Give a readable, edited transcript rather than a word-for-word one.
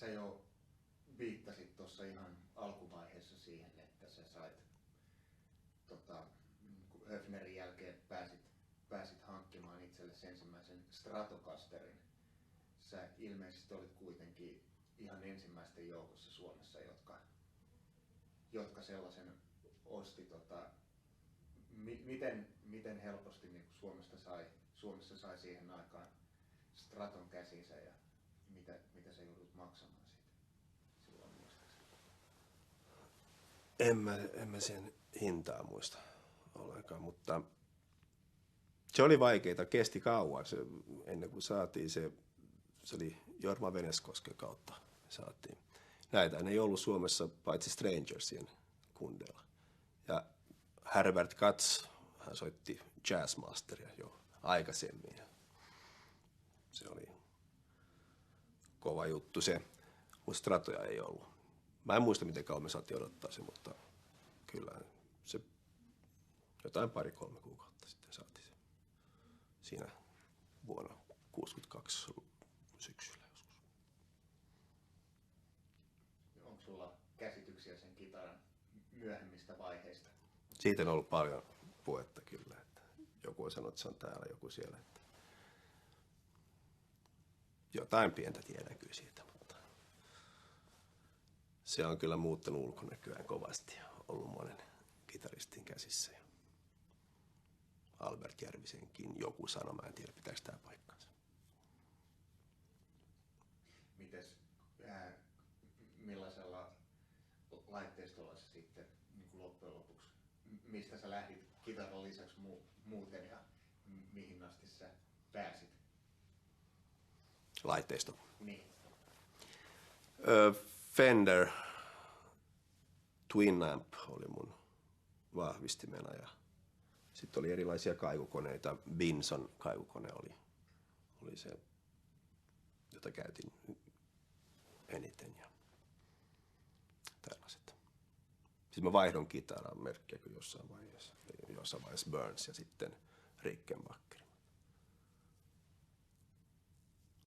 Sä jo viittasit tuossa ihan alkuvaiheessa siihen, että sä sait Höfnerin jälkeen pääsit hankkimaan itsellesi ensimmäisen Stratocasterin. Sä ilmeisesti olit kuitenkin ihan ensimmäisten joukossa Suomessa, jotka sellaisen osti. Miten helposti niin Suomessa sai siihen aikaan Straton käsinsä ja mitä sä joudut maksamaan siitä silloin muistaakseni? En mä sen hintaa muista ollenkaan, mutta se oli vaikeaa, kesti kauan ennen kuin saatiin se oli Jorma Veneskosken kautta saatiin. Näitä ei ollut Suomessa paitsi Strangersien kundeilla. Ja Herbert Katz, hän soitti Jazzmasteria jo aikaisemmin. Se oli kova juttu se, mutta Stratoja ei ollut. Mä en muista, miten kauan me saatiin odottaa se, mutta kyllä se jotain 2-3 kuukautta sitten saatiin se. Siinä vuonna 1962 syksyllä joskus. Onko sulla käsityksiä sen kitaran myöhemmistä vaiheista? Siitä on ollut paljon puhetta kyllä. Että joku on sanonut, että se on täällä, joku siellä. Että jotain pientä tiedän kyllä siitä, mutta se on kyllä muuttanut ulkonäköään kovasti ja ollut monen kitaristin käsissä. Albert Järvisenkin joku sanoi, mä en tiedä pitääkö tämä paikkansa. Millaisella laitteistolla sä sitten niin kuin loppujen lopuksi, mistä sä lähdit kitaran lisäksi muuten ja mihin asti sä pääsit? Laitteisto? Niin. Fender Twin Amp oli mun vahvistimena ja sitten oli erilaisia kaikukoneita. Binson kaikukone oli se, jota käytin eniten ja tällaiset. Sitten mä vaihdon kitaran merkkiä kyllä jossain vaiheessa Burns ja sitten Rickenbacker.